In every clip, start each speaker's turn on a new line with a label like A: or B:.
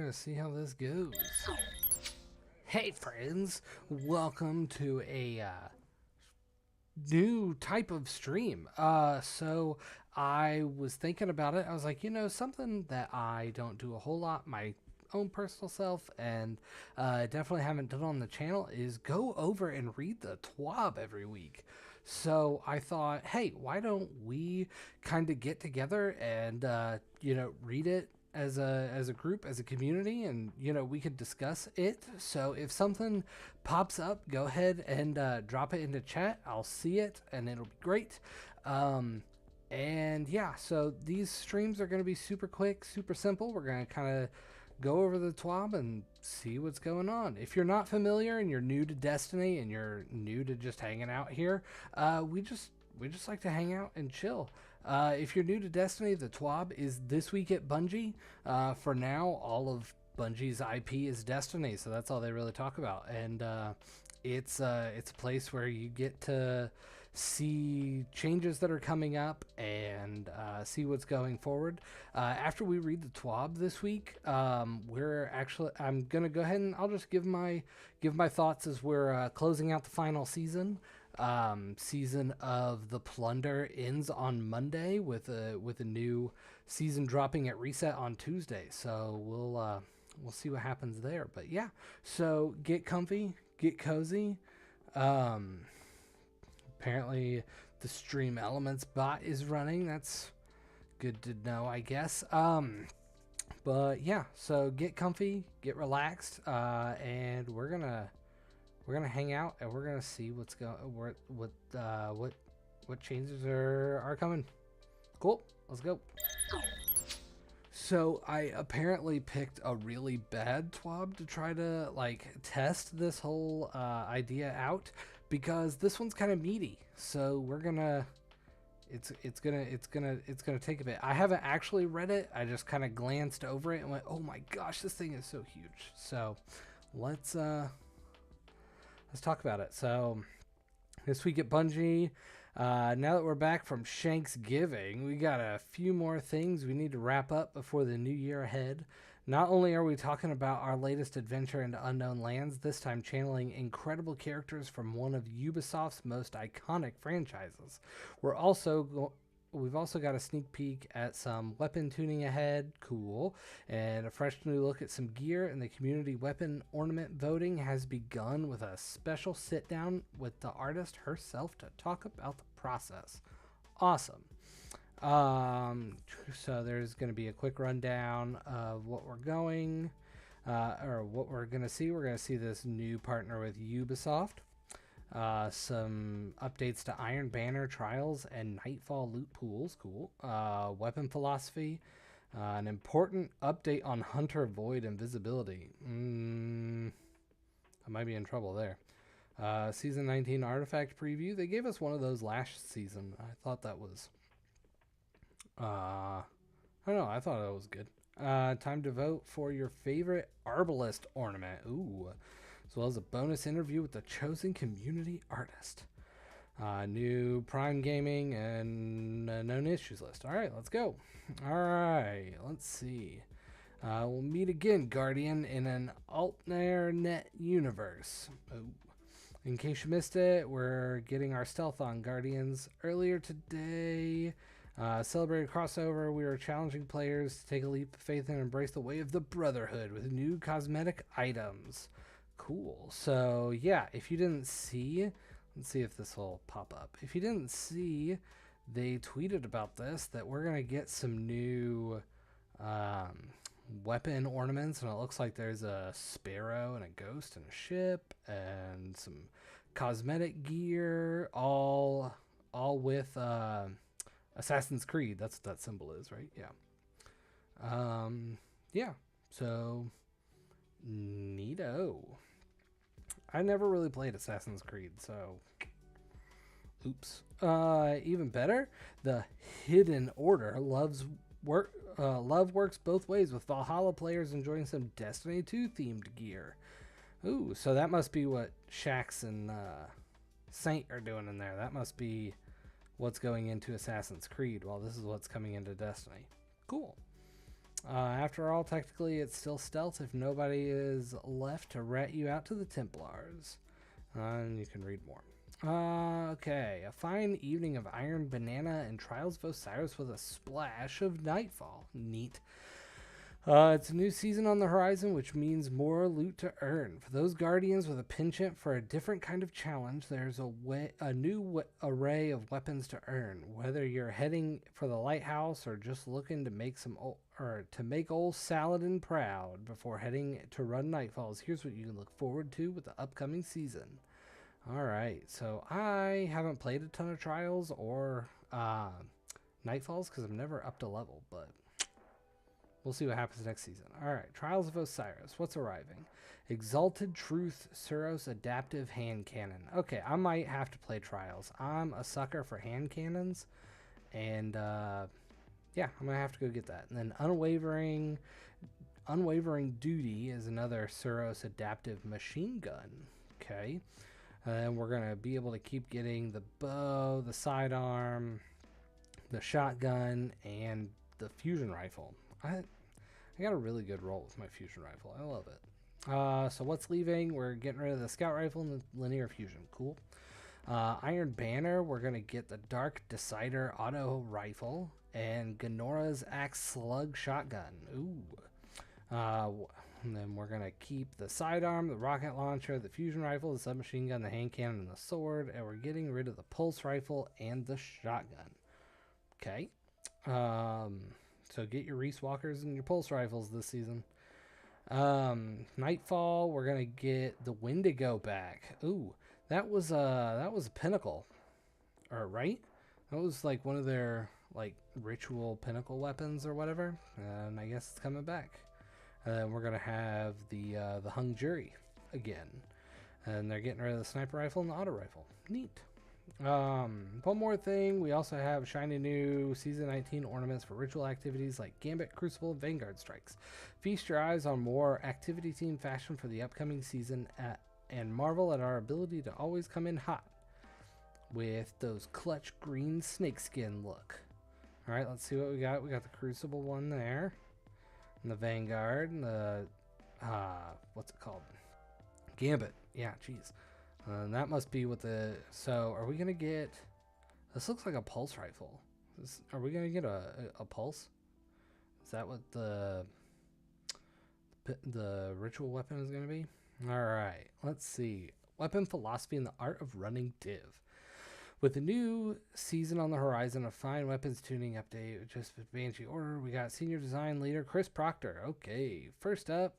A: gonna see how this goes. Hey friends, welcome to a new type of stream. So I was thinking about it. I was like, something that I don't do a whole lot, my own personal self, and definitely haven't done on the channel, is go over and read the TWAB every week. So I thought, hey, why don't we kind of get together and read it as a group, as a community, and we could discuss it. So if something pops up, go ahead and drop it into chat. I'll see it and it'll be great. And yeah, so these streams are going to be super quick, super simple. We're going to kind of go over the TWAB and see what's going on. If you're not familiar and you're new to Destiny and you're new to just hanging out here, we just like to hang out and chill. If you're new to Destiny, the TWAB is This Week at Bungie. For now, all of Bungie's IP is Destiny, so that's all they really talk about. And it's a place where you get to see changes that are coming up and see what's going forward. After we read the TWAB this week, I'm gonna go ahead and I'll just give my thoughts as we're closing out the final season. Season of the Plunder ends on Monday with a new season dropping at reset on Tuesday. So we'll see what happens there. But yeah, so get comfy, get cozy. Apparently the Stream Elements bot is running. That's good to know, I guess. But yeah, so get comfy, get relaxed, and we're gonna hang out and we're gonna see what changes are coming. Cool, let's go. So I apparently picked a really bad TWAB to try to test this whole idea out, because this one's kind of meaty. So we're gonna it's gonna take a bit. I haven't actually read it. I just kind of glanced over it and went, oh my gosh, this thing is so huge. So let's talk about it. So this week at Bungie, now that we're back from Shanksgiving, we got a few more things we need to wrap up before the new year ahead. Not only are we talking about our latest adventure into unknown lands, this time channeling incredible characters from one of Ubisoft's most iconic franchises, we've also got a sneak peek at some weapon tuning ahead, cool, and a fresh new look at some gear, and the community weapon ornament voting has begun with a special sit down with the artist herself to talk about the process. Awesome. So there's going to be a quick rundown of what we're going, or what we're going to see. We're going to see this new partner with Ubisoft. Some updates to Iron Banner Trials and Nightfall loot pools, cool. Weapon philosophy, an important update on Hunter Void invisibility. I might be in trouble there. Season 19 artifact preview. They gave us one of those last season. I thought that was I don't know, I thought that was good. Time to vote for your favorite Arbalest ornament. Ooh. As well as a bonus interview with the chosen community artist. New Prime Gaming and known issues list. All right, let's go. All right, let's see. We'll meet again, Guardian, in an AltNet universe. Oh. In case you missed it, we're getting our stealth on Guardians earlier today. Celebrated crossover, we are challenging players to take a leap of faith and embrace the way of the Brotherhood with new cosmetic items. Cool. So yeah, if you didn't see, let's see if this will pop up. If you didn't see, they tweeted about this, that we're gonna get some new weapon ornaments, and it looks like there's a sparrow and a ghost and a ship and some cosmetic gear, all with Assassin's Creed. That's what that symbol is, right? Yeah. Yeah. So neato. I never really played Assassin's Creed, so oops. Even better, the Hidden Order love works both ways, with Valhalla players enjoying some Destiny 2 themed gear. Ooh, so that must be what Shax and Saint are doing in there. That must be what's going into Assassin's Creed, while this is what's coming into Destiny. Cool. After all, technically, it's still stealth if nobody is left to rat you out to the Templars. And you can read more. Okay, a fine evening of Iron Banana and Trials of Osiris with a splash of Nightfall. Neat. It's a new season on the horizon, which means more loot to earn. For those guardians with a penchant for a different kind of challenge, there's a new array of weapons to earn. Whether you're heading for the lighthouse or just looking to make old Saladin proud before heading to run Nightfalls, here's what you can look forward to with the upcoming season. All right, so I haven't played a ton of Trials or Nightfalls because I'm never up to level, but we'll see what happens next season. All right, Trials of Osiris. What's arriving? Exalted Truth Suros Adaptive Hand Cannon. Okay, I might have to play Trials. I'm a sucker for hand cannons, and yeah, I'm gonna have to go get that. And then Unwavering Duty is another Suros Adaptive Machine Gun. Okay. And we're going to be able to keep getting the bow, the sidearm, the shotgun, and the fusion rifle. I got a really good roll with my fusion rifle. I love it. So what's leaving? We're getting rid of the scout rifle and the linear fusion. Cool. Iron Banner, we're going to get the Dark Decider auto rifle and Ganora's Axe Slug shotgun. Ooh. And then we're going to keep the sidearm, the rocket launcher, the fusion rifle, the submachine gun, the hand cannon, and the sword. And we're getting rid of the pulse rifle and the shotgun. Okay. So get your Reese Walkers and your pulse rifles this season. Nightfall, we're going to get the Wendigo back. Ooh, that was a pinnacle. Or, right? That was like one of their like ritual pinnacle weapons or whatever. And I guess it's coming back. We're going to have the hung jury again. And they're getting rid of the sniper rifle and the auto rifle. Neat. One more thing. We also have shiny new Season 19 ornaments for ritual activities like Gambit, Crucible, and Vanguard Strikes. Feast your eyes on more activity team fashion for the upcoming season and marvel at our ability to always come in hot with those clutch green snakeskin look. All right, let's see what we got. We got the Crucible one there. And the Vanguard, and the, what's it called? Gambit. Yeah, jeez. And that must be what the, so are we going to get, this looks like a pulse rifle. Are we going to get a pulse? Is that what the ritual weapon is going to be? All right, let's see. Weapon Philosophy and the Art of Running Div. With the new season on the horizon, a fine weapons tuning update just with Banshee Order, we got Senior Design Leader Chris Proctor. Okay, first up,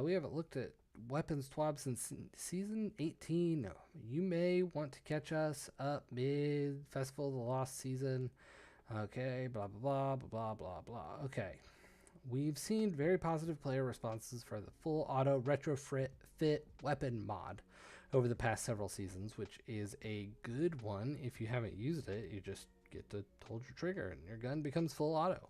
A: we haven't looked at weapons TWAB since Season 18. You may want to catch us up mid-Festival of the Lost Season. Okay, blah, blah, blah, blah, blah, blah. Okay, we've seen very positive player responses for the full auto retrofit weapon mod over the past several seasons, which is a good one. If you haven't used it, you just get to hold your trigger and your gun becomes full auto.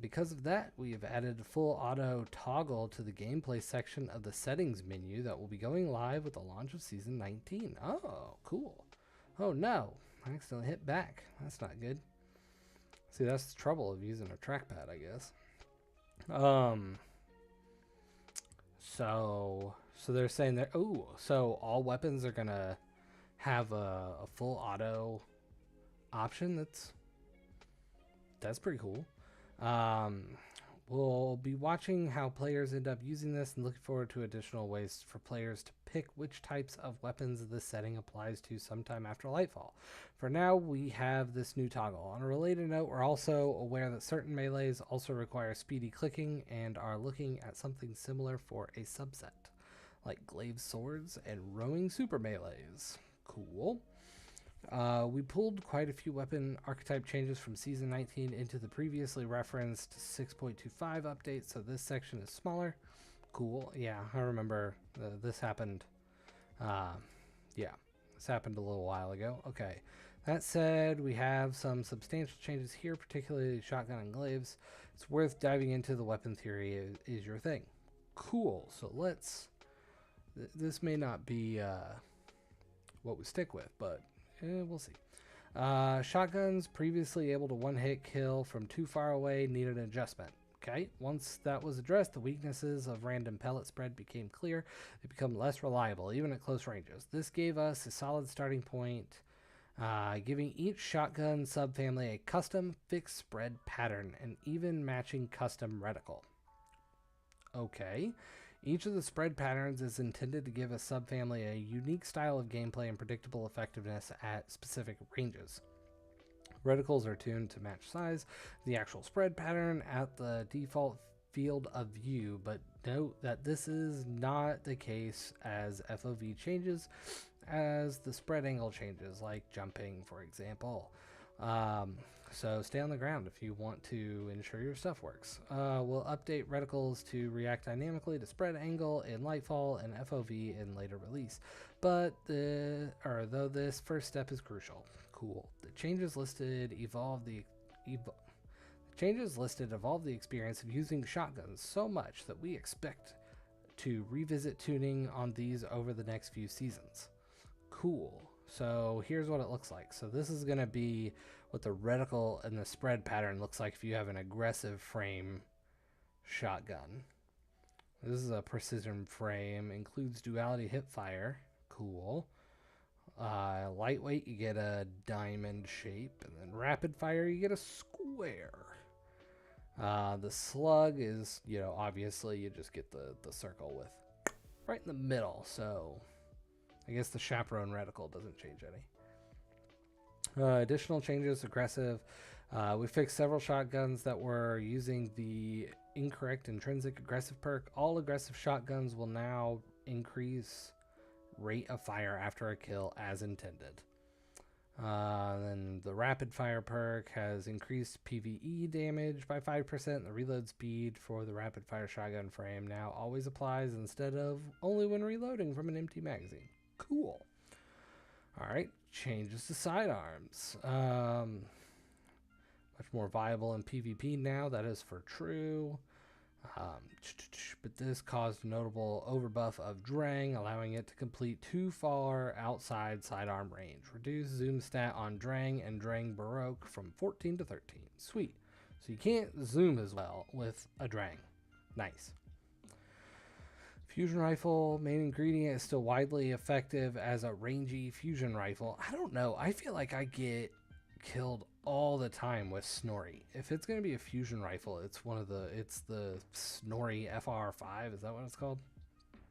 A: Because of that, we have added a full auto toggle to the gameplay section of the settings menu that will be going live with the launch of Season 19. Oh, cool. Oh no, I accidentally hit back. That's not good. See, that's the trouble of using a trackpad, I guess. So they're saying that, oh, so all weapons are going to have a full auto option. That's pretty cool. We'll be watching how players end up using this and looking forward to additional ways for players to pick which types of weapons this setting applies to sometime after Lightfall. For now, we have this new toggle. On a related note, we're also aware that certain melees also require speedy clicking and are looking at something similar for a subset, like glaive swords and rowing super melees. Cool. We pulled quite a few weapon archetype changes from Season 19 into the previously referenced 6.25 update, so this section is smaller. Cool. Yeah, I remember this happened. This happened a little while ago. Okay. That said, we have some substantial changes here, particularly shotgun and glaives. It's worth diving into. The weapon theory is your thing. Cool. So let's... This may not be what we stick with, but we'll see. Shotguns previously able to one-hit kill from too far away needed an adjustment. Okay, once that was addressed, the weaknesses of random pellet spread became clear. They become less reliable, even at close ranges. This gave us a solid starting point, giving each shotgun subfamily a custom fixed spread pattern and even matching custom reticle. Okay, each of the spread patterns is intended to give a subfamily a unique style of gameplay and predictable effectiveness at specific ranges. Reticles are tuned to match size, the actual spread pattern at the default field of view, but note that this is not the case as FOV changes, as the spread angle changes, like jumping, for example. So stay on the ground if you want to ensure your stuff works. We'll update reticles to react dynamically to spread angle in Lightfall and FOV in later release, but though this first step is crucial. Cool. The changes listed evolve the experience of using shotguns so much that we expect to revisit tuning on these over the next few seasons. Cool. So here's what it looks like. So this is going to be what the reticle and the spread pattern looks like if you have an aggressive frame shotgun. This is a precision frame, includes duality hip fire. Cool. Lightweight, you get a diamond shape, and then rapid fire, you get a square. The slug is, obviously you just get the circle with right in the middle, so I guess the chaperone reticle doesn't change any. Additional changes, aggressive. We fixed several shotguns that were using the incorrect intrinsic aggressive perk. All aggressive shotguns will now increase rate of fire after a kill as intended. Then the rapid fire perk has increased PvE damage by 5%. The reload speed for the rapid fire shotgun frame now always applies instead of only when reloading from an empty magazine. Cool. Alright, changes to sidearms. Much more viable in PvP now, that is for true. But this caused a notable overbuff of Drang, allowing it to complete too far outside sidearm range. Reduced zoom stat on Drang and Drang Baroque from 14 to 13. Sweet. So you can't zoom as well with a Drang. Nice. Fusion rifle, main ingredient, is still widely effective as a rangy fusion rifle. I don't know. I feel like I get killed all the time with Snorri. If it's going to be a fusion rifle, it's the Snorri FR5. Is that what it's called?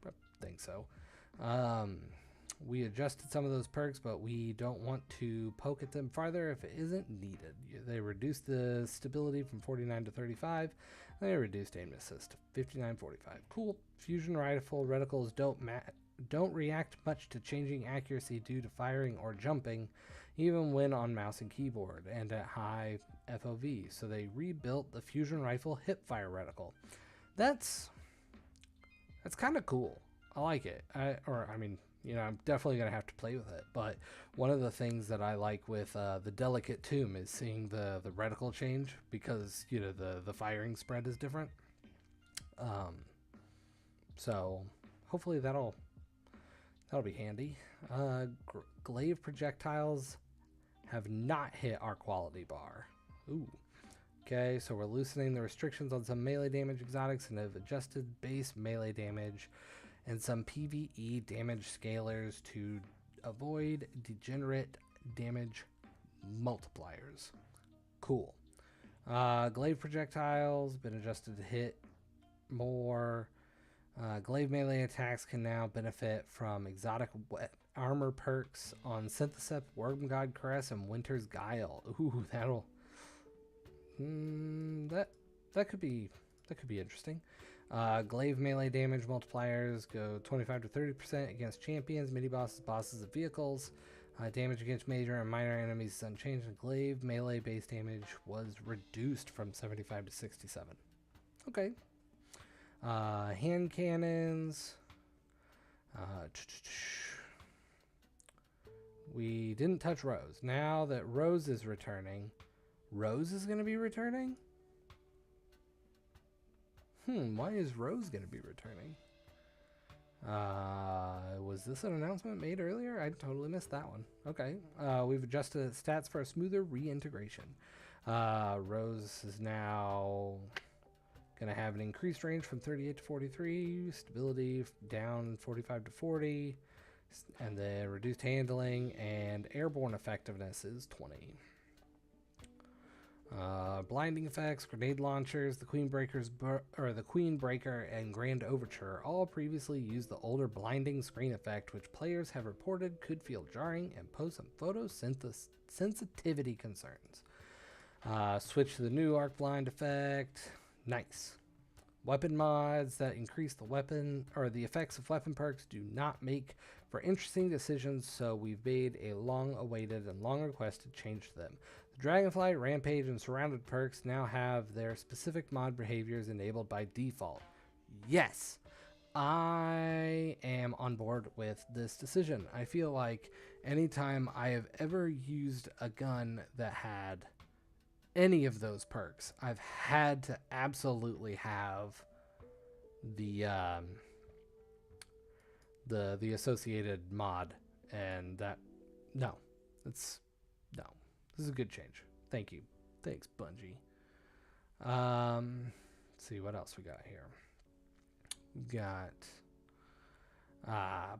A: I think so. We adjusted some of those perks, but we don't want to poke at them farther if it isn't needed. They reduced the stability from 49 to 35. And they reduced aim assist to 59, 45. Cool. Fusion rifle reticles don't react much to changing accuracy due to firing or jumping, even when on mouse and keyboard and at high FOV. So they rebuilt the fusion rifle hipfire reticle. That's kind of cool. I like it. I'm definitely gonna have to play with it. But one of the things that I like with the Delicate Tomb is seeing the reticle change, because the firing spread is different. So hopefully that'll be handy. Glaive projectiles have not hit our quality bar. Ooh. Okay, so we're loosening the restrictions on some melee damage exotics and have adjusted base melee damage and some PvE damage scalars to avoid degenerate damage multipliers. Cool. Glaive projectiles been adjusted to hit more. Glaive melee attacks can now benefit from exotic armor perks on Synthesept, Wormgod Caress, and Winter's Guile. Ooh, that could be interesting. Glaive melee damage multipliers go 25 to 30% against champions, mini bosses, bosses, and vehicles. Damage against major and minor enemies is unchanged. Glaive melee base damage was reduced from 75 to 67. Okay. Hand cannons. We didn't touch Rose. Now that Rose is returning, Rose is going to be returning? Why is Rose going to be returning? Was this an announcement made earlier? I totally missed that one. Okay. We've adjusted stats for a smoother reintegration. Rose is now Going to have an increased range from 38 to 43, stability down 45 to 40, and then reduced handling, and airborne effectiveness is 20. Blinding effects, grenade launchers, the Queen Breaker, and Grand Overture all previously used the older blinding screen effect, which players have reported could feel jarring and pose some photosensitivity concerns. Switch to the new arc blind effect. Nice. Weapon mods that increase the weapon or the effects of weapon perks do not make for interesting decisions, so we've made a long-awaited and long-requested change to them. The Dragonflight, Rampage, and Surrounded perks now have their specific mod behaviors enabled by default. Yes, I am on board with this decision. I feel like anytime I have ever used a gun that had any of those perks, I've had to absolutely have the associated mod, and that this is a good change. Thank you. Thanks, Bungie. Let's see what else we got here. We got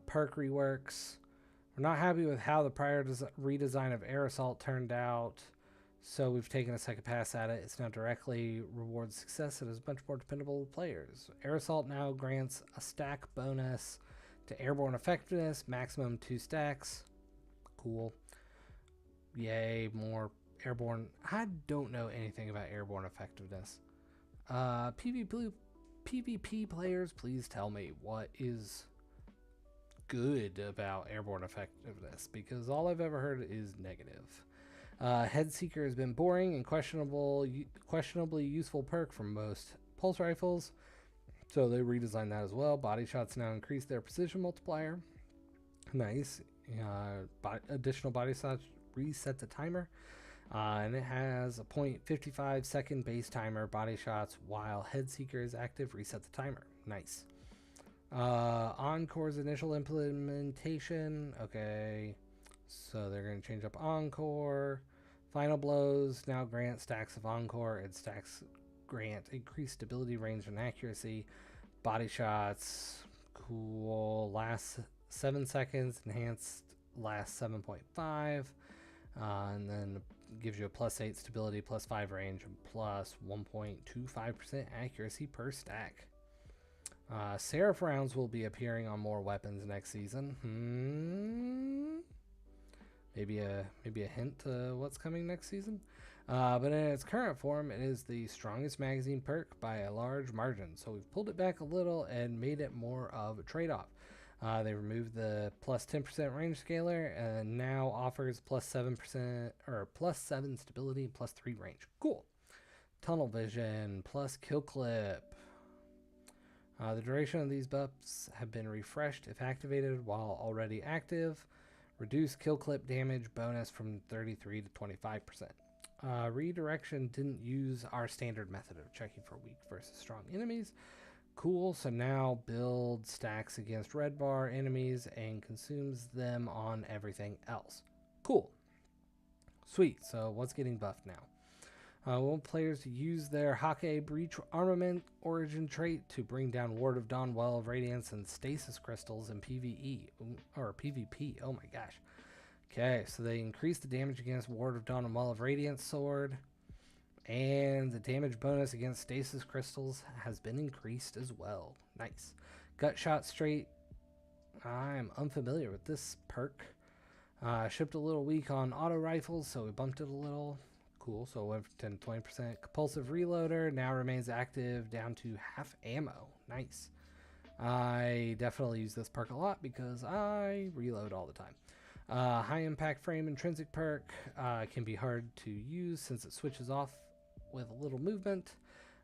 A: perk reworks. We're not happy with how the prior redesign of Air Assault turned out, so we've taken a second pass at it. It's now directly rewards success and is much more dependable with players. Air Assault now grants a stack bonus to airborne effectiveness, maximum 2 stacks. Cool. Yay, more airborne. I don't know anything about airborne effectiveness. PvP players, please tell me what is good about airborne effectiveness, because all I've ever heard is negative. Headseeker has been boring and questionably useful perk for most pulse rifles, so they redesigned that as well. Body shots now increase their precision multiplier. Nice. Additional body shots reset the timer, and it has a 0.55 second base timer. Body shots while Headseeker is active reset the timer. Nice. Encore's initial implementation. Okay, so they're going to change up Encore. Final blows now grant stacks of Encore, and stacks grant increased stability, range, and accuracy. Body shots, cool. Last 7 seconds, enhanced last 7.5, and then gives you a +8 stability, +5 range, and plus 1.25% accuracy per stack. Seraph rounds will be appearing on more weapons next season. Maybe a hint to what's coming next season. But in its current form, it is the strongest magazine perk by a large margin. So we've pulled it back a little and made it more of a trade-off. They removed the +10% range scaler and now offers +7% or +7 stability, +3 range. Cool. Tunnel vision plus kill clip. The duration of these buffs have been refreshed if activated while already active. Reduce kill clip damage bonus from 33 to 25%. Redirection didn't use our standard method of checking for weak versus strong enemies. Cool, so now build stacks against red bar enemies and consumes them on everything else. Cool. Sweet, so what's getting buffed now? We want players to use their Hake Breach Armament origin trait to bring down Ward of Dawn, Well of Radiance, and Stasis Crystals in PvE, or PvP. Oh my gosh. Okay, so they increase the damage against Ward of Dawn and Well of Radiance sword, and the damage bonus against Stasis Crystals has been increased as well. Nice. Gut Shot Straight. I'm unfamiliar with this perk. Shipped a little weak on auto rifles, so we bumped it a little. Cool, so it went from 10 to 20%. Compulsive Reloader now remains active down to half ammo. Nice. I definitely use this perk a lot because I reload all the time. High Impact Frame Intrinsic perk can be hard to use since it switches off with a little movement.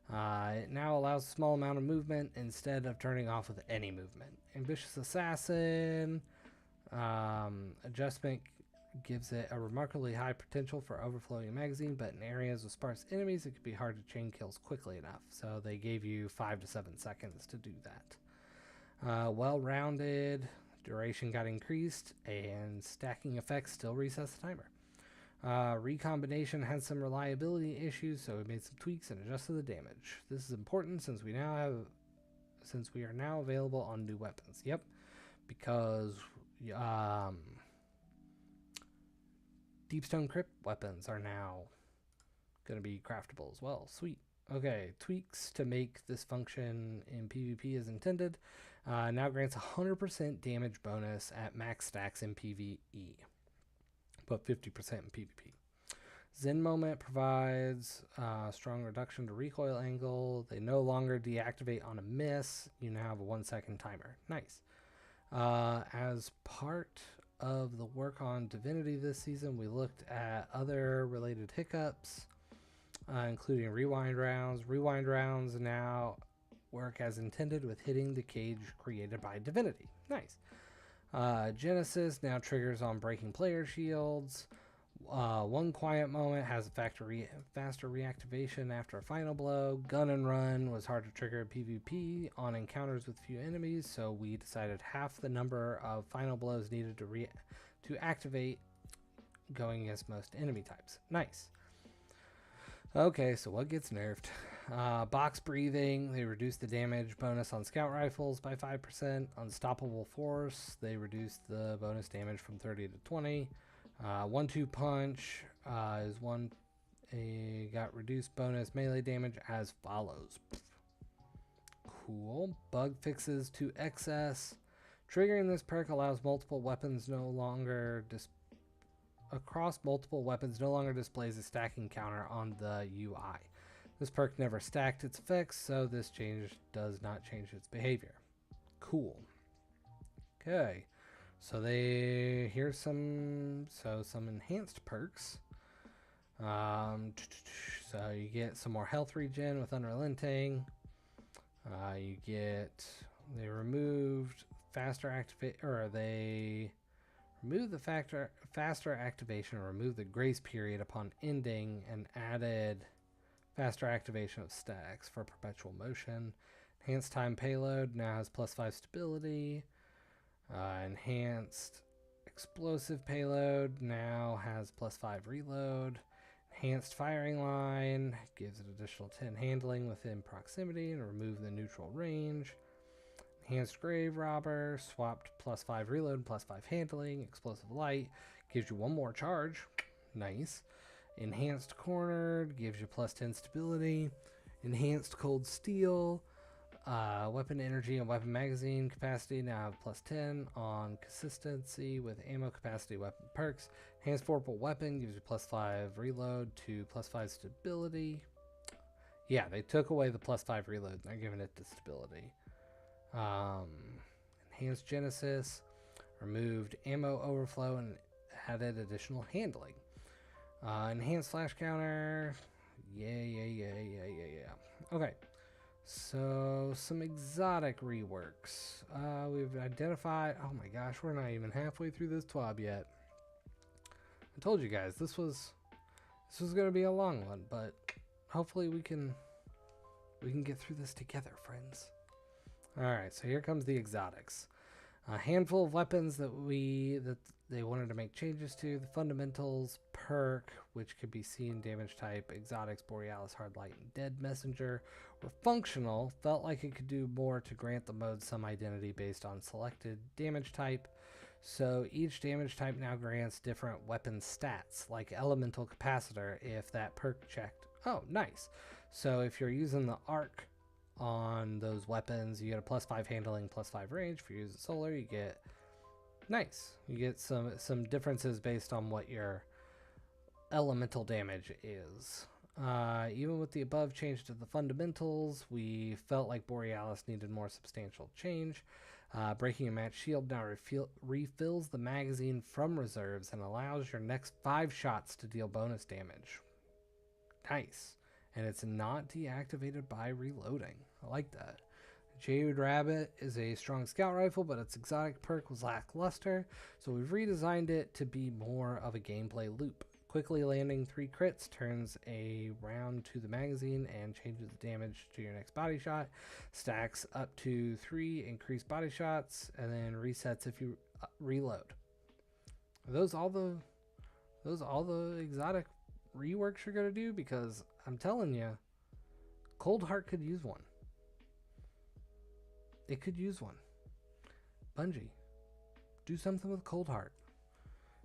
A: It now allows a small amount of movement instead of turning off with any movement. Ambitious Assassin adjustment gives it a remarkably high potential for overflowing a magazine, but in areas with sparse enemies it can be hard to chain kills quickly enough, so they gave you 5 to 7 seconds to do that. Well-rounded, duration got increased, and stacking effects still resets the timer. Recombination had some reliability issues, so we made some tweaks and adjusted the damage. This is important since we are now available on new weapons. Yep, because Deepstone Crypt weapons are now going to be craftable as well. Sweet. Okay, tweaks to make this function in PvP as intended. Now grants 100% damage bonus at max stacks in PvE, but 50% in PvP. Zen Moment provides strong reduction to recoil angle. They no longer deactivate on a miss. You now have a 1 second timer. Nice. As part of the work on Divinity this season, we looked at other related hiccups, including rewind rounds. Rewind rounds now work as intended with hitting the cage created by Divinity. Nice. Genesis now triggers on breaking player shields. One Quiet Moment has a faster reactivation after a final blow. Gun and Run was hard to trigger PvP on encounters with few enemies, so we decided half the number of final blows needed to activate going against most enemy types. Nice. Okay, so what gets nerfed? Box breathing, they reduced the damage bonus on scout rifles by 5%. Unstoppable force, they reduced the bonus damage from 30 to 20. 1-2 punch got reduced bonus melee damage as follows. Cool. Bug fixes to excess. Triggering this perk allows multiple weapons across multiple weapons no longer displays a stacking counter on the UI. This perk never stacked its effects, so this change does not change its behavior. Cool. Okay. So here's some enhanced perks. So you get some more health regen with Unrelenting. They removed faster faster activation, or removed the grace period upon ending, and added faster activation of stacks for perpetual motion. Enhanced time payload now has +5 stability. Enhanced explosive payload now has +5 reload. Enhanced firing line gives an additional 10 handling within proximity and remove the neutral range. Enhanced grave robber swapped +5 reload, +5 handling. Explosive light gives you 1 more charge. Nice. Enhanced cornered gives you +10 stability. Enhanced cold steel. Weapon energy and weapon magazine capacity now have +10 on consistency with ammo capacity weapon perks. Enhanced vorpal weapon gives you +5 reload to +5 stability. Yeah, they took away the +5 reload and they're giving it to stability. Enhanced Genesis removed ammo overflow and added additional handling. Enhanced flash counter. Yeah. Okay. So, some exotic reworks. We've identified... Oh my gosh, we're not even halfway through this TWAB yet. I told you guys, this was going to be a long one, but hopefully we can get through this together, friends. Alright, so here comes the exotics. A handful of weapons that they wanted to make changes to. The fundamentals perk, which could be seen damage type, exotics, borealis, hard light, and dead messenger, were functional. Felt like it could do more to grant the mode some identity based on selected damage type. So each damage type now grants different weapon stats, like elemental capacitor if that perk checked. Oh, nice. So if you're using the arc on those weapons, you get a +5 handling, +5 range. If you're using solar, you get some differences based on what your elemental damage is. Even with the above change to the fundamentals, we felt like Borealis needed more substantial change. Breaking a match shield now refills the magazine from reserves and allows your next 5 shots to deal bonus damage. Nice. And it's not deactivated by reloading. I like that. Jade Rabbit is a strong scout rifle, but its exotic perk was lackluster, so we've redesigned it to be more of a gameplay loop. Quickly landing 3 crits turns a round to the magazine and changes the damage to your next body shot. Stacks up to 3 increased body shots, and then resets if you reload. Are those those all the exotic reworks you're gonna do? Because I'm telling you, Cold Heart could use one. It could use one. Bungie, do something with Cold Heart.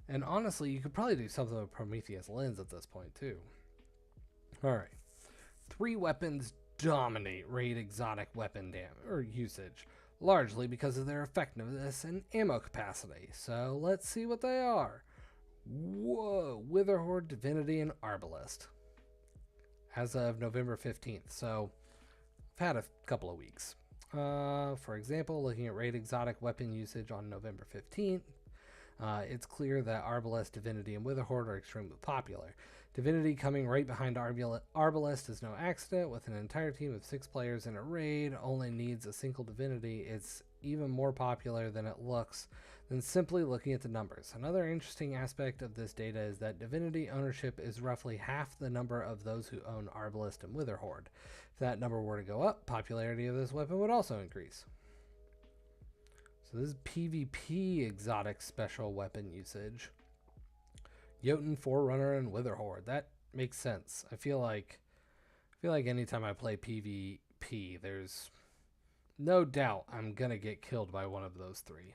A: And honestly, you could probably do something with Prometheus Lens at this point too. Alright. 3 weapons dominate raid exotic weapon usage, largely because of their effectiveness and ammo capacity. So let's see what they are. Whoa, Witherhoard, Divinity, and Arbalest. As of November 15th. So I've had a couple of weeks. For example, looking at raid exotic weapon usage on November 15th, it's clear that Arbalest, Divinity, and Witherhoard are extremely popular. Divinity coming right behind Arbalest is no accident. With an entire team of 6 players in a raid, only needs a single Divinity. It's even more popular than it looks than simply looking at the numbers. Another interesting aspect of this data is that Divinity ownership is roughly half the number of those who own Arbalest and Witherhoard. If that number were to go up, popularity of this weapon would also increase. So this is PvP exotic special weapon usage. Jotun, Forerunner, and Witherhoard. That makes sense. I feel like anytime I play PvP, there's no doubt I'm gonna get killed by one of those 3.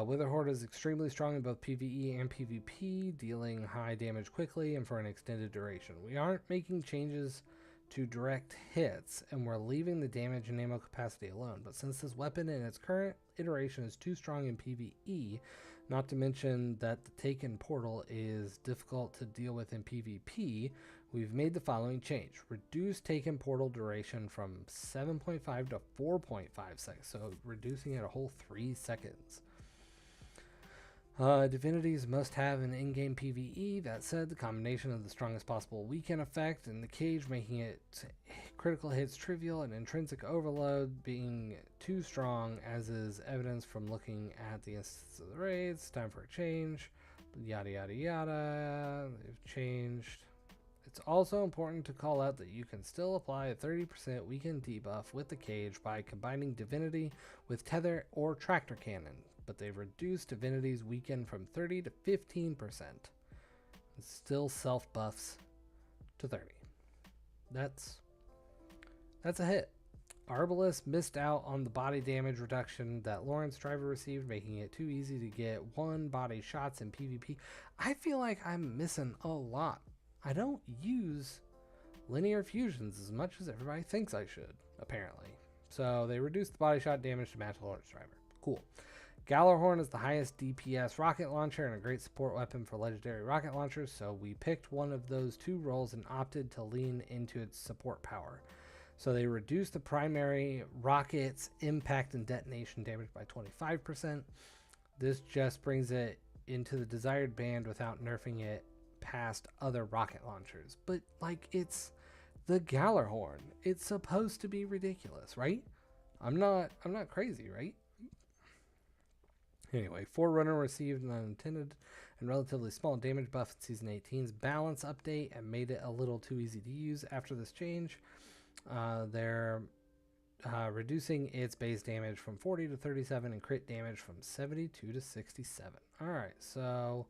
A: Witherhoard is extremely strong in both PvE and PvP, dealing high damage quickly and for an extended duration. We aren't making changes to direct hits, and we're leaving the damage and ammo capacity alone. But since this weapon in its current iteration is too strong in PvE, not to mention that the Taken Portal is difficult to deal with in PvP, we've made the following change. Reduce Taken Portal duration from 7.5 to 4.5 seconds, so reducing it a whole 3 seconds. Divinities must have an in-game PvE. That said, the combination of the strongest possible weekend effect and the cage making it critical hits trivial and intrinsic overload being too strong, as is evidenced from looking at the instances of the raids. Time for a change. Yada yada yada. They've changed. It's also important to call out that you can still apply a 30% weekend debuff with the cage by combining Divinity with Tether or Tractor Cannon, but they've reduced Divinity's weekend from 30 to 15%. It's still self buffs to 30. That's a hit. Arbalest missed out on the body damage reduction that Lawrence Driver received, making it too easy to get one body shots in PvP. I feel like I'm missing a lot. I don't use linear fusions as much as everybody thinks I should, apparently. So they reduced the body shot damage to match Lawrence Driver. Cool. Gallarhorn is the highest DPS rocket launcher and a great support weapon for legendary rocket launchers, so we picked one of those 2 roles and opted to lean into its support power. So they reduced the primary rocket's impact and detonation damage by 25%. This just brings it into the desired band without nerfing it past other rocket launchers. But like, it's the Gallarhorn. It's supposed to be ridiculous, right? I'm not crazy, right? Anyway, Forerunner received an unintended and relatively small damage buff in Season 18's balance update and made it a little too easy to use after this change. They're reducing its base damage from 40 to 37 and crit damage from 72 to 67. Alright, so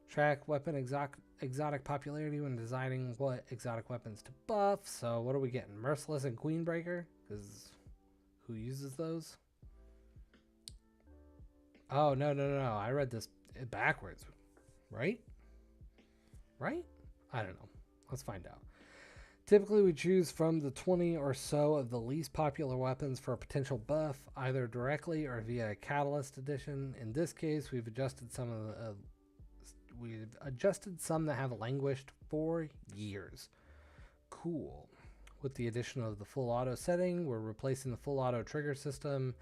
A: track weapon exotic popularity when deciding what exotic weapons to buff. So what are we getting? Merciless and Queenbreaker? Because who uses those? Oh, no. I read this backwards. Right? I don't know. Let's find out. Typically, we choose from the 20 or so of the least popular weapons for a potential buff, either directly or via a Catalyst Edition. In this case, we've adjusted some that have languished for years. Cool. With the addition of the full auto setting, we're replacing the full auto trigger system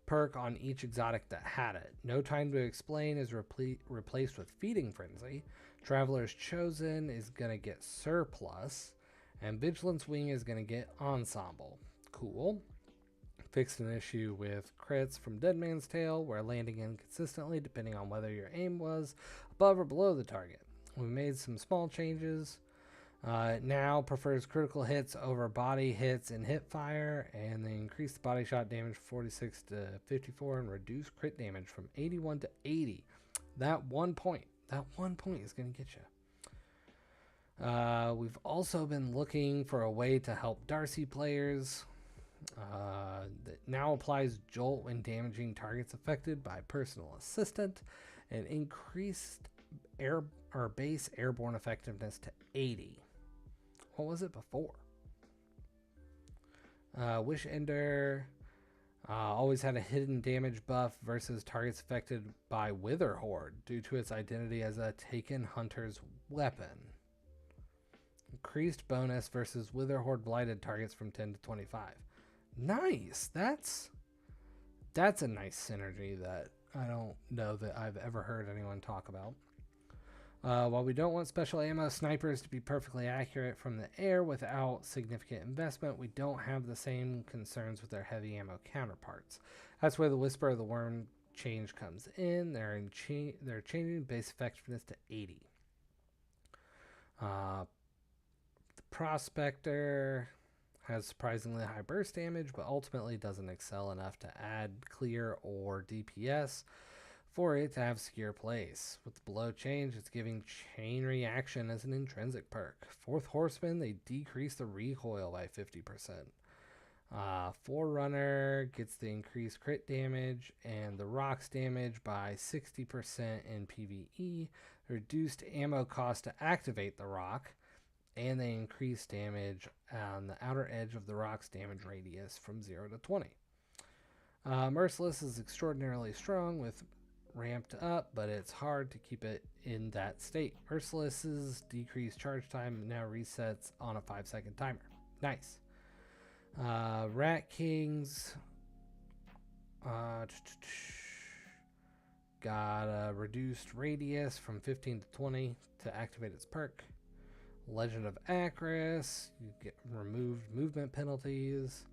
A: perk on each exotic that had it. No Time to Explain is replaced with Feeding Frenzy. Traveler's Chosen is going to get Surplus. And Vigilance Wing is going to get Ensemble. Cool. Fixed an issue with crits from Dead Man's Tale, where landing inconsistently depending on whether your aim was above or below the target. We made some small changes. Now prefers critical hits over body hits and hip fire, and they increase the body shot damage from 46 to 54 and reduce crit damage from 81 to 80. That 1 point, That 1 point is going to get you. We've also been looking for a way to help Darcy players. That now applies Jolt when damaging targets affected by personal assistant, and increased air or base airborne effectiveness to 80. What was it before? Wish Ender always had a hidden damage buff versus targets affected by Wither Horde due to its identity as a taken hunter's weapon. Increased bonus versus Wither Horde blighted targets from 10 to 25. Nice. That's a nice synergy that I don't know that I've ever heard anyone talk about. While we don't want special ammo snipers to be perfectly accurate from the air without significant investment, we don't have the same concerns with their heavy ammo counterparts. That's where the Whisper of the Worm change comes in. They're changing base effectiveness to 80. The Prospector has surprisingly high burst damage, but ultimately doesn't excel enough to add clear or DPS for it to have secure place. With the below change, it's giving chain reaction as an intrinsic perk. Fourth Horseman, they decrease the recoil by 50%. Forerunner gets the increased crit damage and the rocks damage by 60% in PvE, reduced ammo cost to activate the rock, and they increase damage on the outer edge of the rock's damage radius from 0 to 20. Merciless is extraordinarily strong with ramped up, but it's hard to keep it in that state. Merciless's decreased charge time now resets on a 5-second timer. Nice. Rat Kings got a reduced radius from 15 to 20 to activate its perk. Legend of Acris, you get removed movement penalties.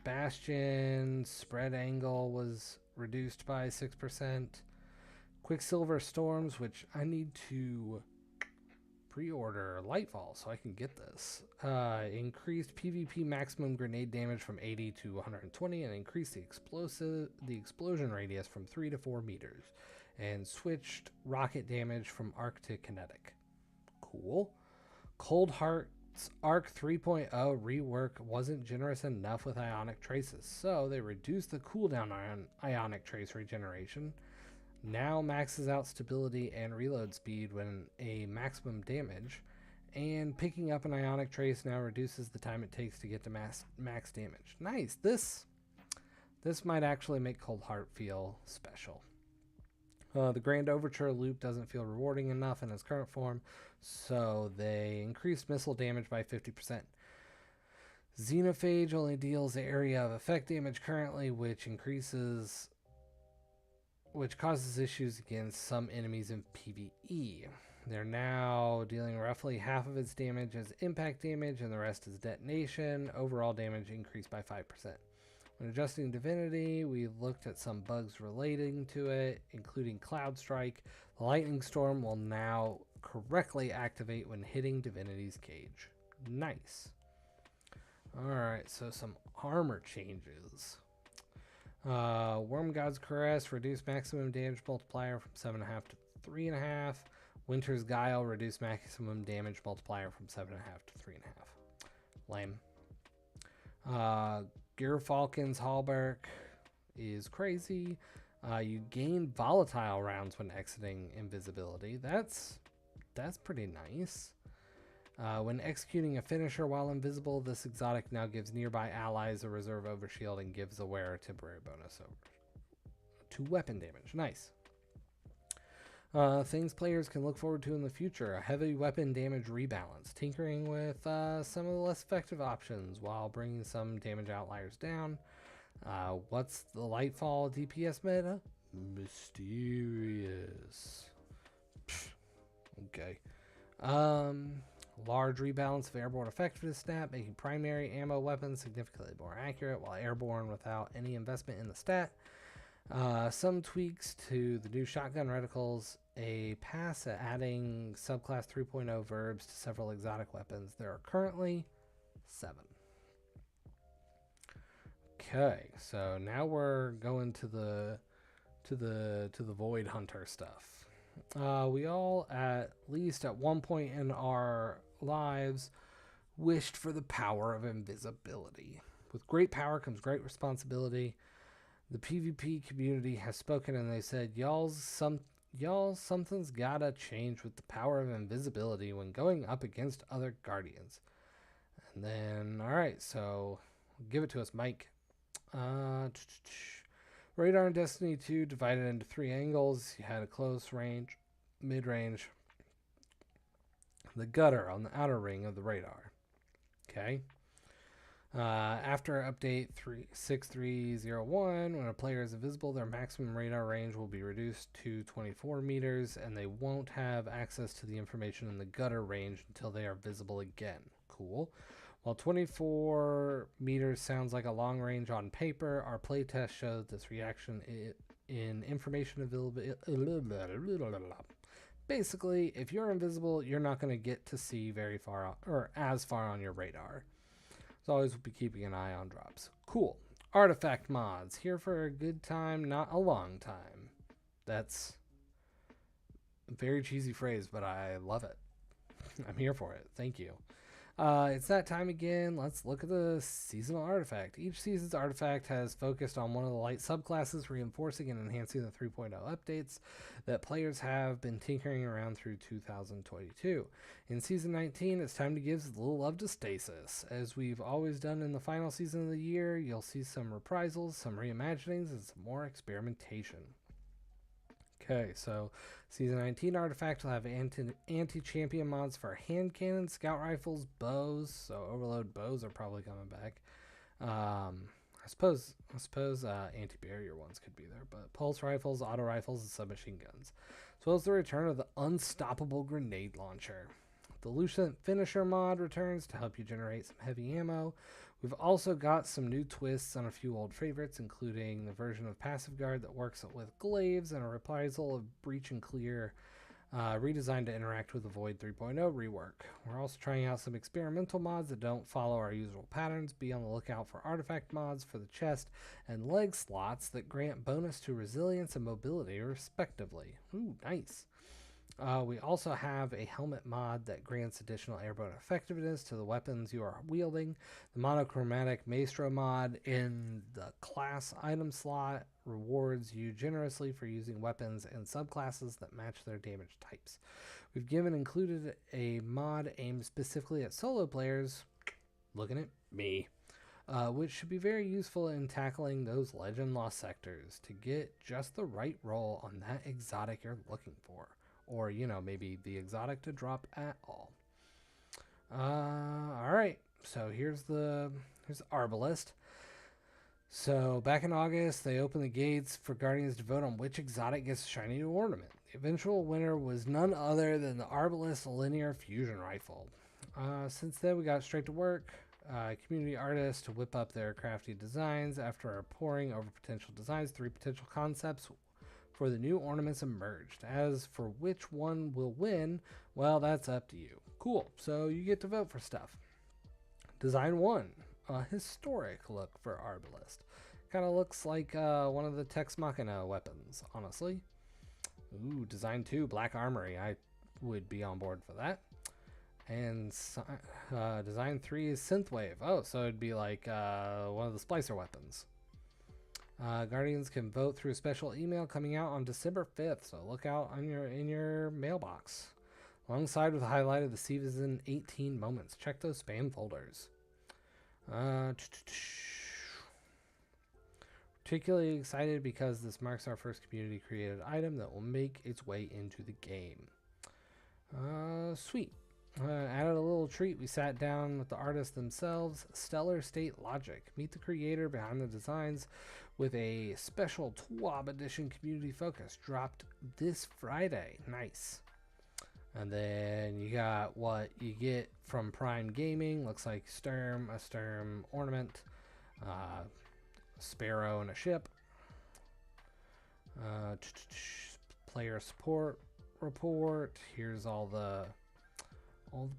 A: Bastion spread angle was reduced by 6%. Quicksilver Storms, which I need to pre-order Lightfall so I can get this. Increased PvP maximum grenade damage from 80 to 120, and increased the explosion radius from 3 to 4 meters, and switched rocket damage from arc to kinetic. Cool. Cold Heart's Arc 3.0 rework wasn't generous enough with Ionic Traces, so they reduced the cooldown on Ionic Trace regeneration. Now maxes out stability and reload speed when a maximum damage, and picking up an Ionic Trace now reduces the time it takes to get to max damage. Nice. This might actually make Cold Heart feel special. The Grand Overture loop doesn't feel rewarding enough in its current form, so they increased missile damage by 50%. Xenophage only deals the area of effect damage currently, which causes issues against some enemies in PvE. They're now dealing roughly half of its damage as impact damage, and the rest is detonation. Overall damage increased by 5%. When adjusting Divinity, we looked at some bugs relating to it, including Cloud Strike. The Lightning Storm will now correctly activate when hitting Divinity's cage. Nice. Alright, so some armor changes. Worm God's Caress, reduced maximum damage multiplier from 7.5 to 3.5. Winter's Guile, reduced maximum damage multiplier from 7.5 to 3.5. Lame. Gerfalcon's Hallberg is crazy. You gain volatile rounds when exiting invisibility. That's pretty nice. When executing a finisher while invisible, this exotic now gives nearby allies a reserve overshield and gives the wearer a temporary bonus to weapon damage. Nice. Things players can look forward to in the future: a heavy weapon damage rebalance, tinkering with some of the less effective options while bringing some damage outliers down. What's the Lightfall DPS meta? Mysterious. Okay. Large rebalance of airborne effectiveness stat, making primary ammo weapons significantly more accurate while airborne without any investment in the stat. Some tweaks to the new shotgun reticles, a pass at adding subclass 3.0 verbs to several exotic weapons. There are currently 7. Okay, so now we're going to the Void Hunter stuff. We all, at least at one point in our lives, wished for the power of invisibility. With great power comes great responsibility. The PvP community has spoken and they said, y'all, something's gotta change with the power of invisibility when going up against other guardians. And then, all right, so give it to us, Mike. Radar in Destiny 2 divided into 3 angles. You had a close range, mid range, the gutter on the outer ring of the radar. Okay. After update 6301, when a player is invisible, their maximum radar range will be reduced to 24 meters, and they won't have access to the information in the gutter range until they are visible again. Cool. While 24 meters sounds like a long range on paper, our playtest showed this reaction in information availability. Basically, if you're invisible, you're not going to get to see very far or as far on your radar. So always be keeping an eye on drops. Cool. Artifact mods. Here for a good time, not a long time. That's a very cheesy phrase, but I love it. I'm here for it. Thank you. It's that time again. Let's look at the seasonal artifact. Each season's artifact has focused on one of the light subclasses, reinforcing and enhancing the 3.0 updates that players have been tinkering around through 2022. In Season 19, it's time to give a little love to Stasis. As we've always done in the final season of the year, you'll see some reprisals, some reimaginings, and some more experimentation. Okay, so Season 19 artifact will have anti-champion mods for hand cannons, scout rifles, bows. So overload bows are probably coming back. I suppose anti-barrier ones could be there, but pulse rifles, auto rifles, and submachine guns, as well as the return of the unstoppable grenade launcher. The Lucent Finisher mod returns to help you generate some heavy ammo. We've also got some new twists on a few old favorites, including the version of Passive Guard that works with glaives and a reprisal of Breach and Clear, redesigned to interact with the Void 3.0 rework. We're also trying out some experimental mods that don't follow our usual patterns. Be on the lookout for artifact mods for the chest and leg slots that grant bonus to resilience and mobility, respectively. Ooh, nice. We also have a helmet mod that grants additional airborne effectiveness to the weapons you are wielding. The monochromatic Maestro mod in the class item slot rewards you generously for using weapons and subclasses that match their damage types. We've included a mod aimed specifically at solo players, looking at me, which should be very useful in tackling those legend lost sectors to get just the right roll on that exotic you're looking for. Or, maybe the exotic to drop at all. All right. So here's the Arbalest. So back in August, they opened the gates for Guardians to vote on which exotic gets a shiny new ornament. The eventual winner was none other than the Arbalest Linear Fusion Rifle. Since then, we got straight to work. Community artists to whip up their crafty designs. After poring over potential designs, 3 potential concepts for the new ornaments emerged. As for which one will win, well, that's up to you. Cool, so you get to vote for stuff. Design 1, a historic look for Arbalest. Kind of looks like one of the Tex Machina weapons, honestly. Ooh, Design 2, Black Armory. I would be on board for that. And Design 3 is Synthwave. Oh, so it'd be like one of the Splicer weapons. Guardians can vote through a special email coming out on December 5th, so look out in your mailbox. Alongside with a highlight of the Season 18 moments. Check those spam folders. Particularly excited because this marks our first community created item that will make its way into the game. Sweet. Added a little treat. We sat down with the artists themselves. Stellar State Logic. Meet the creator behind the designs with a special TWAB edition community focus. Dropped this Friday. Nice. And then you got what you get from Prime Gaming. Looks like a Sturm ornament. Sparrow and a ship. Player support report. Here's all the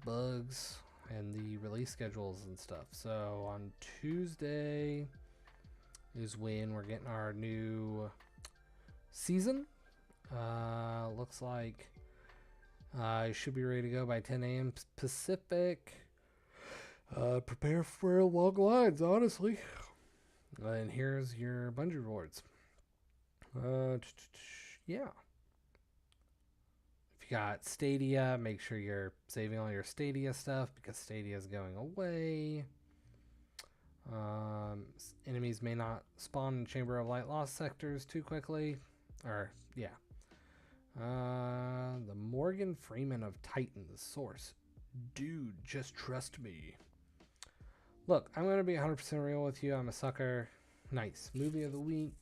A: bugs and the release schedules and stuff. So on Tuesday is when we're getting our new season. Looks like you should be ready to go by 10 a.m. Pacific. Prepare for long lines, honestly. And here's your Bungie rewards. Yeah. If you got Stadia, make sure you're saving all your Stadia stuff because Stadia is going away. Enemies may not spawn in Chamber of Light Lost sectors too quickly. Or, yeah. The Morgan Freeman of Titans source. Dude, just trust me. Look, I'm going to be 100% real with you. I'm a sucker. Nice. Movie of the week.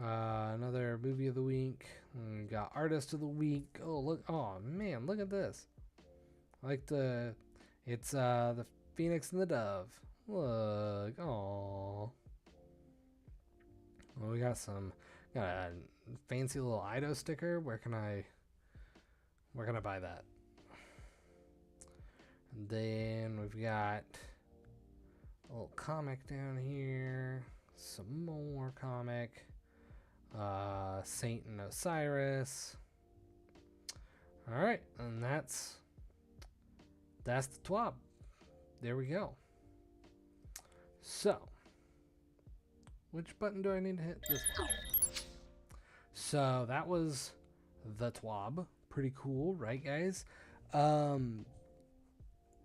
A: Another movie of the week. We got artist of the week. Oh, look. Oh, man. Look at this. It's the Phoenix and the Dove. Look. Oh. Well, we got a fancy little Ido sticker. Where can I buy that? And then we've got a little comic down here. Some more comic. Saint and Osiris. Alright, and that's the TWAB. There we go. So, which button do I need to hit? This one. So that was the TWAB. Pretty cool, right, guys?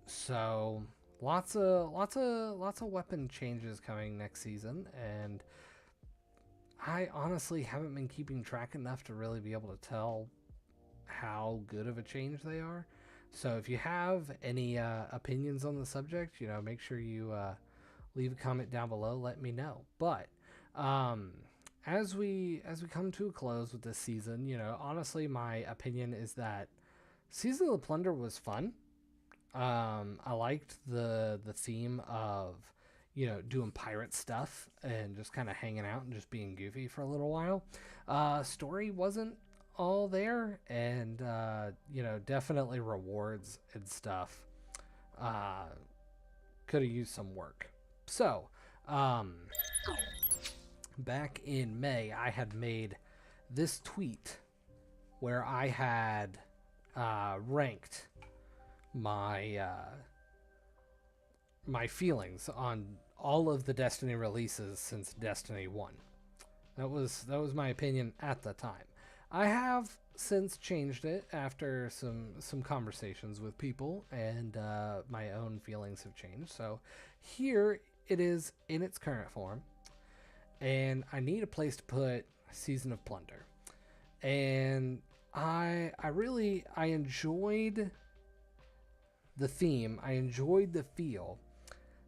A: So lots of weapon changes coming next season, and I honestly haven't been keeping track enough to really be able to tell how good of a change they are. So if you have any opinions on the subject, make sure you leave a comment down below. Let me know. But as we come to a close with this season, honestly, my opinion is that Season of the Plunder was fun. I liked the theme of doing pirate stuff and just kind of hanging out and just being goofy for a little while. Story wasn't all there, and definitely rewards and stuff could have used some work. So back in May, I had made this tweet where I had ranked my feelings on all of the Destiny releases since Destiny 1. That was my opinion at the time. I have since changed it after some conversations with people, and my own feelings have changed. So here it is in its current form, and I need a place to put Season of Plunder. And I enjoyed the theme. I enjoyed the feel.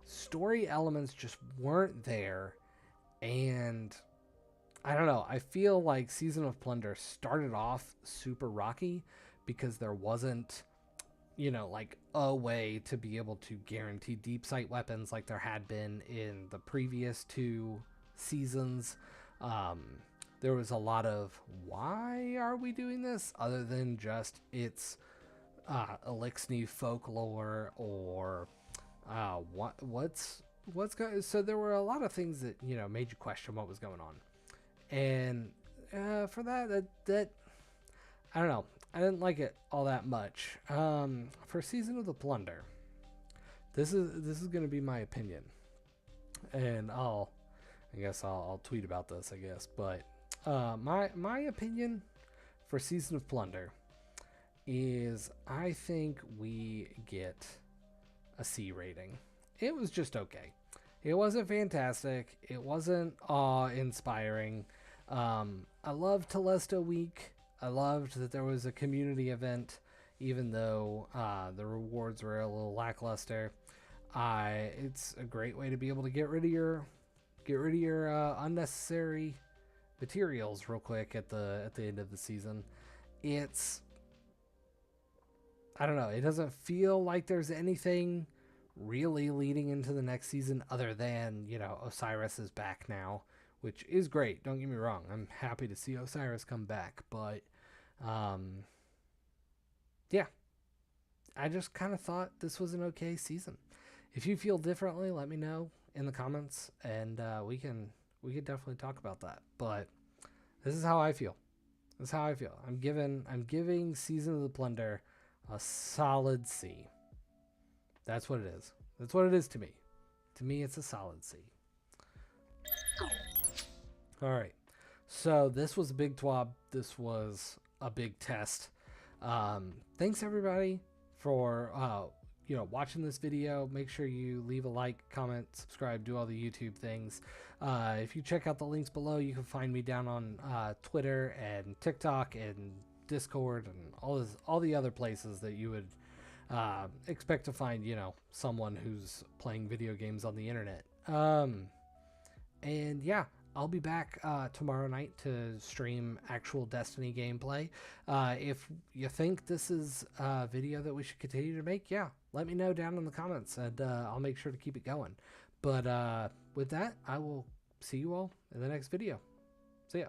A: Story elements just weren't there, and I don't know. I feel like Season of Plunder started off super rocky because there wasn't, like a way to be able to guarantee deep sight weapons like there had been in the previous 2 seasons. There was a lot of, why are we doing this? Other than just it's Elixir folklore or what's going. So there were a lot of things that made you question what was going on, and for that I don't know, I didn't like it all that much. For Season of the Plunder, this is going to be my opinion, and I guess I'll tweet about this, I guess. But my opinion for Season of Plunder is I think we get a C rating. It was just okay. It wasn't fantastic. It wasn't awe-inspiring. I loved Telesto Week. I loved that there was a community event, even though the rewards were a little lackluster. It's a great way to be able to get rid of your unnecessary materials real quick at the end of the season. I don't know. It doesn't feel like there's anything really leading into the next season other than, Osiris is back now, which is great. Don't get me wrong. I'm happy to see Osiris come back, but yeah. I just kind of thought this was an okay season. If you feel differently, let me know in the comments, and we can definitely talk about that. But this is how I feel. That's how I feel. I'm giving Season of the Plunder a solid C. That's what it is. That's what it is to me. To me, it's a solid C. All right. So this was a big TWAB. This was a big test. Thanks everybody for watching this video. Make sure you leave a like, comment, subscribe, do all the YouTube things. If you check out the links below, you can find me down on Twitter and TikTok and Discord and all the other places that you would expect to find, someone who's playing video games on the internet. And yeah, I'll be back tomorrow night to stream actual Destiny gameplay. If you think this is a video that we should continue to make, yeah, let me know down in the comments, and I'll make sure to keep it going. But with that, I will see you all in the next video. See ya.